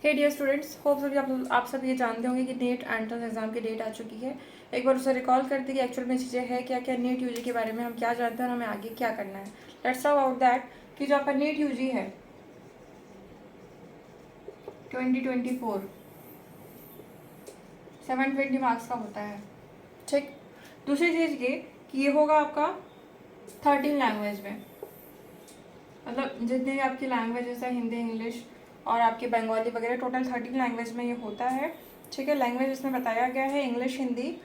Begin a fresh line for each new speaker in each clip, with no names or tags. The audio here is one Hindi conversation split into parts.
हे डियर स्टूडेंट्स, होप सभी आप सब ये जानते होंगे कि नीट एंट्रेंस एग्जाम की डेट आ चुकी है। एक बार उसे रिकॉल करते हैं कि एक्चुअल में चीज़ें हैं क्या क्या, नीट यूजी के बारे में हम क्या जानते हैं और हमें आगे क्या करना है। लेट्स टॉक अबाउट दैट कि जो आपका नीट यूजी है 2024 720 मार्क्स का होता है। ठीक, दूसरी चीज़ ये कि ये होगा आपका 13 लैंग्वेज में, मतलब जितनी भी आपकी लैंग्वेजेस है, हिंदी, इंग्लिश और आपकी बंगाली वगैरह, टोटल 13 लैंग्वेज में ये होता है। ठीक है, लैंग्वेज इसमें बताया गया है इंग्लिश, हिंदी,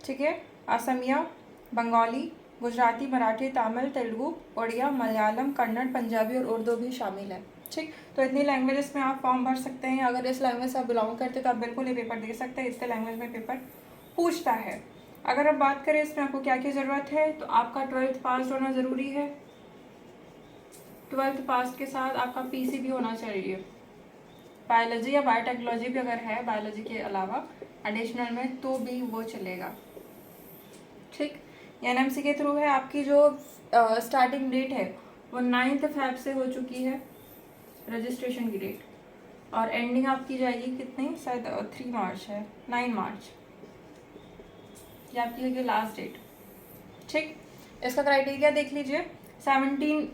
ठीक है, असमिया, बंगाली, गुजराती, मराठी, तमिल, तेलुगु, उड़िया, मलयालम, कन्नड़, पंजाबी और उर्दू भी शामिल है। ठीक, तो इतनी लैंग्वेजेस में आप फॉर्म भर सकते हैं। अगर इस लैंग्वेज से आप बिलोंग करते हैं तो आप बिल्कुल ये पेपर दे सकते हैं। इसके लैंग्वेज में पेपर पूछता है। अगर आप बात करें इसमें आपको क्या क्या ज़रूरत है, तो आपका 12th पास होना ज़रूरी है। 12th पास के साथ आपका पीसी भी होना चाहिए। बायोलॉजी या बायोटेक्नोलॉजी भी अगर है बायोलॉजी के अलावा एडिशनल में तो भी वो चलेगा। ठीक, एनएमसी के थ्रू है। आपकी जो स्टार्टिंग डेट है वो 9 फेब से हो चुकी है, रजिस्ट्रेशन की डेट, और एंडिंग आपकी जाएगी कितनी, शायद 3 मार्च है, 9 मार्च ये आपकी है लास्ट डेट। ठीक, इसका क्राइटेरिया देख लीजिए। 17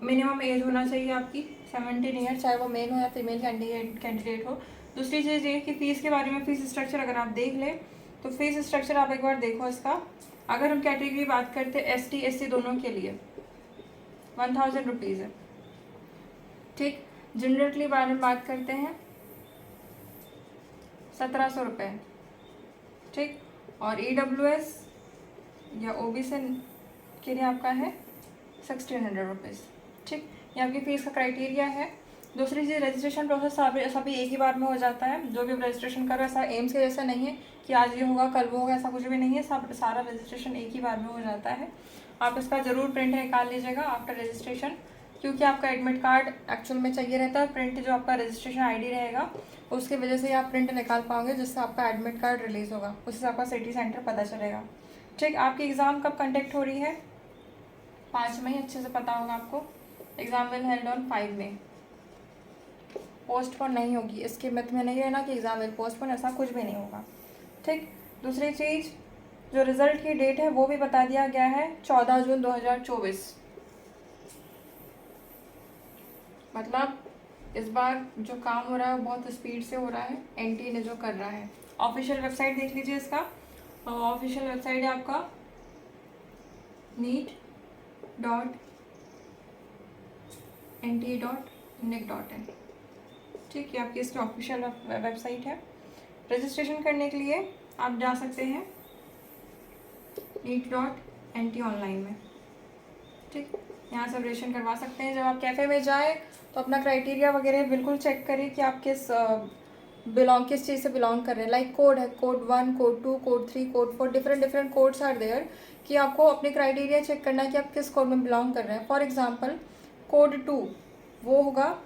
मिनिमम एज होना चाहिए आपकी, 17 ईयर, चाहे वो मेल हो या फीमेल कैंडिडेट हो। दूसरी चीज़ ये कि फ़ीस के बारे में, फ़ीस स्ट्रक्चर अगर आप देख लें तो फीस स्ट्रक्चर आप एक बार देखो इसका। अगर हम कैटेगरी बात करते हैं ST SC दोनों के लिए 1000 रुपीज़ है। ठीक, जनरल के बारे में बात करते हैं 1700 रुपये। ठीक, और EWS या OBC के लिए आपका है 1600 रुपीज़। ठीक, ये आपकी फ़ीस का क्राइटेरिया है। दूसरी चीज़, रजिस्ट्रेशन प्रोसेस सभी एक ही बार में हो जाता है। जो भी रजिस्ट्रेशन करो, ऐसा एम्स के जैसा नहीं है कि आज ये होगा कल वो होगा, ऐसा कुछ भी नहीं है। सारा रजिस्ट्रेशन एक ही बार में हो जाता है। आप इसका ज़रूर प्रिंट निकाल लीजिएगा आफ्टर रजिस्ट्रेशन, क्योंकि आपका एडमिट कार्ड एक्चुअल में चाहिए रहता है। प्रिंट जो आपका रजिस्ट्रेशन ID रहेगा उसकी वजह से आप प्रिंट निकाल पाओगे, जिससे आपका एडमिट कार्ड रिलीज़ होगा, उससे आपका सिटी सेंटर पता चलेगा। ठीक, आपकी एग्ज़ाम कब कंडक्ट हो रही है, 5 मई, अच्छे से पता होगा आपको। Exam will held on 5 May. Postpone नहीं होगी, इसके मत में नहीं रहना कि एग्ज़ाम विल पोस्टपोन, ऐसा कुछ भी नहीं होगा। ठीक, दूसरी चीज़, जो रिज़ल्ट की डेट है वो भी बता दिया गया है 14 जून 2024। मतलब इस बार जो काम हो रहा है वो बहुत स्पीड से हो रहा है, NT ने जो कर रहा है। ऑफिशियल वेबसाइट देख लीजिए इसका। ऑफिशियल वेबसाइट है आपका neet.nta.nic.in। ठीक है, आपकी इसकी ऑफिशियल वेबसाइट है। रजिस्ट्रेशन करने के लिए आप जा सकते हैं neet.nt ऑनलाइन में। ठीक, यहाँ से रजिस्ट्रेशन करवा सकते हैं। जब आप कैफ़े में जाए तो अपना क्राइटेरिया वगैरह बिल्कुल चेक करिए कि आप किस चीज़ से बिलोंग कर रहे हैं। लाइक कोड है, code 1, code 2, code 3, code 4, different codes are there, कि आपको अपने क्राइटेरिया चेक करना है कि आप किस कोड में बिलोंग कर रहे हैं। फॉर एग्जांपल कोड 2 वो होगा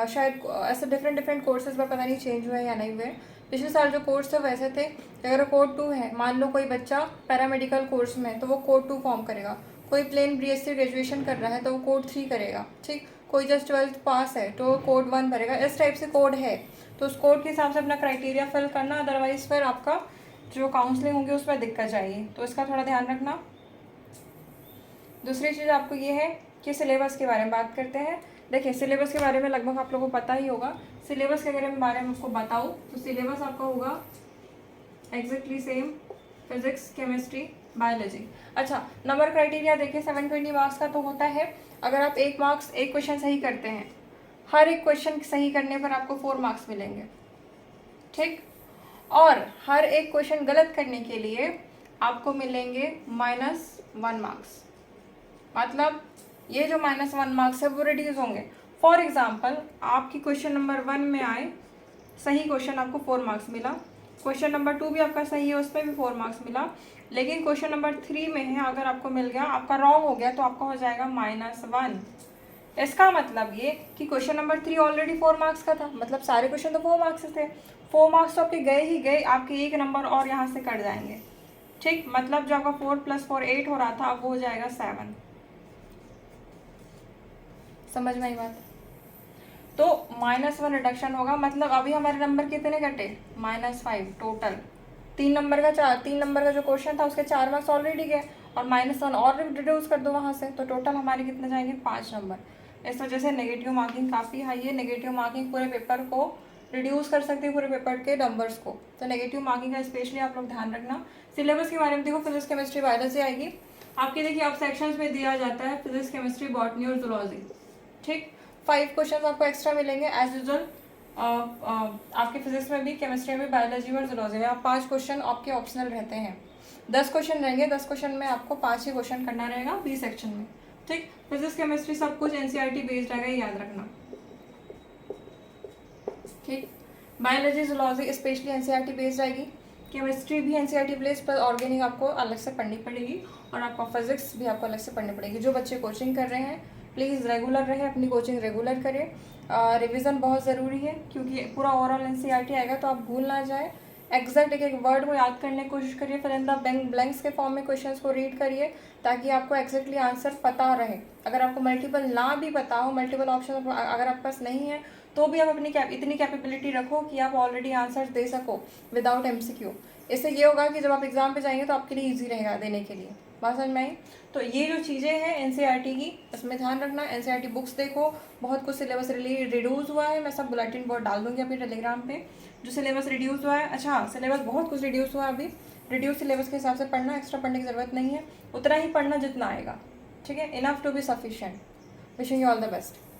शायद ऐसे डिफरेंट कोर्सेज पर पता नहीं चेंज हुए या नहीं हुए। पिछले साल जो कोर्स थे वैसे थे। अगर कोड 2 है, मान लो कोई बच्चा पैरामेडिकल कोर्स में, तो वो कोड 2 फॉर्म करेगा। कोई प्लेन BSc ग्रेजुएशन कर रहा है तो वो कोड 3 करेगा। ठीक, कोई जस्ट 12th पास है तो वो कोड 1 भरेगा। इस टाइप से कोड है, तो उस कोड के हिसाब से अपना क्राइटेरिया फिल करना, अदरवाइज फिर आपका जो काउंसलिंग होगी उसमें दिक्कत आएगी, तो इसका थोड़ा ध्यान रखना। दूसरी चीज़ आपको ये है कि सिलेबस के बारे में बात करते हैं। देखिए, सिलेबस के बारे में लगभग आप लोगों को पता ही होगा। सिलेबस के बारे में आपको बताऊँ तो सिलेबस आपका होगा exactly same, physics, chemistry, biology. अच्छा, नंबर क्राइटेरिया देखिए, 720 मार्क्स का तो होता है। अगर आप एक क्वेश्चन सही करते हैं, हर एक क्वेश्चन सही करने पर आपको 4 मार्क्स मिलेंगे। ठीक, और हर एक क्वेश्चन गलत करने के लिए आपको मिलेंगे -1 मार्क्स। मतलब ये जो -1 मार्क्स है वो रिड्यूस होंगे। फॉर एग्जाम्पल, आपकी क्वेश्चन नंबर 1 में आए सही क्वेश्चन, आपको 4 मार्क्स मिला। क्वेश्चन नंबर 2 भी आपका सही है, उसमें भी 4 मार्क्स मिला। लेकिन क्वेश्चन नंबर 3 में है, अगर आपको मिल गया, आपका रॉन्ग हो गया, तो आपका हो जाएगा -1। इसका मतलब ये कि क्वेश्चन नंबर 3 ऑलरेडी 4 मार्क्स का था, मतलब सारे क्वेश्चन तो 4 मार्क्स थे। 4 मार्क्स तो आपके गए ही गए, आपके एक नंबर और यहाँ से कट जाएंगे। ठीक, मतलब जो आपका 4 + 4 8 हो रहा था, अब वो हो जाएगा 7। समझ में आई बात? तो -1 रिडक्शन होगा, मतलब अभी हमारे नंबर कितने कटे, -5 टोटल। 3 नंबर का जो क्वेश्चन था उसके 4 मार्क्स ऑलरेडी गए, और -1 और रिड्यूस कर दो वहाँ से, तो टोटल हमारे कितने जाएंगे, 5 नंबर। इस वजह से नेगेटिव मार्किंग काफ़ी हाई है। नेगेटिव मार्किंग पूरे पेपर को रिड्यूस कर सकती है, पूरे पेपर के नंबर्स को। तो नेगेटिव मार्किंग का स्पेशली आप लोग ध्यान रखना। सिलेबस के बारे में देखो, फिजिक्स केमिस्ट्री बायोलॉजी आएगी आपकी। देखिए अब सेक्शंस में दिया जाता है फिजिक्स केमिस्ट्री बॉटनी और जूलॉजी, ठीक। 5 क्वेश्चन आपको एक्स्ट्रा मिलेंगे एज यूजल। आपके फिजिक्स में भी, केमिस्ट्री में भी, बायोलॉजी में और जूलॉजी में। आप 5 क्वेश्चन आपके ऑप्शनल रहते हैं। 10 क्वेश्चन रहेंगे, 10 क्वेश्चन में आपको 5 ही क्वेश्चन करना रहेगा बी सेक्शन में, ठीक। फिजिक्स केमिस्ट्री सब कुछ एनसीईआरटी बेस्ड रहेगा, याद रखना, ठीक। Biology zoology specially NCERT based रहेगी। केमिस्ट्री भी एनसीईआरटी बेस्ड, पर ऑर्गेनिक आपको अलग से पढ़नी पड़ेगी, और आपका फिजिक्स भी आपको अलग से पढ़नी पड़ेगी। जो बच्चे कोचिंग कर रहे हैं प्लीज़ रेगुलर रहे, अपनी कोचिंग रेगुलर करें। रिवीजन बहुत ज़रूरी है, क्योंकि पूरा ओवरऑल एनसीईआरटी आएगा तो आप भूल ना जाए। एग्जैक्ट एक एक वर्ड को याद करने की कोशिश करिए, फिर इन द ब्लैंक्स के फॉर्म में क्वेश्चंस को रीड करिए, ताकि आपको एग्जैक्टली आंसर पता रहे। अगर आपको मल्टीपल ना भी पता हो, मल्टीपल ऑप्शन अगर आपके पास नहीं है, तो भी आप अपनी इतनी कैपेबिलिटी रखो कि आप ऑलरेडी आंसर दे सको विदाउट एमसीक्यू। इससे ये होगा कि जब आप एग्जाम पे जाएंगे तो आपके लिए ईजी रहेगा देने के लिए। बात समझ में आई? तो ये जो चीज़ें हैं एनसीईआरटी की, इसमें ध्यान रखना। एनसीईआरटी बुक्स देखो, बहुत कुछ सिलेबस रिड्यूस हुआ है, मैं सब बुलेटिन बोर्ड डाल दूंगी अपने टेलीग्राम पे, जो सिलेबस रिड्यूस हुआ है। अच्छा, सिलेबस बहुत कुछ रिड्यूस हुआ है अभी, रिड्यूस सिलेबस के हिसाब से पढ़ना, एक्स्ट्रा पढ़ने की ज़रूरत नहीं है, उतना ही पढ़ना जितना आएगा, ठीक है। Enough to be sufficient. Wishing you all the best.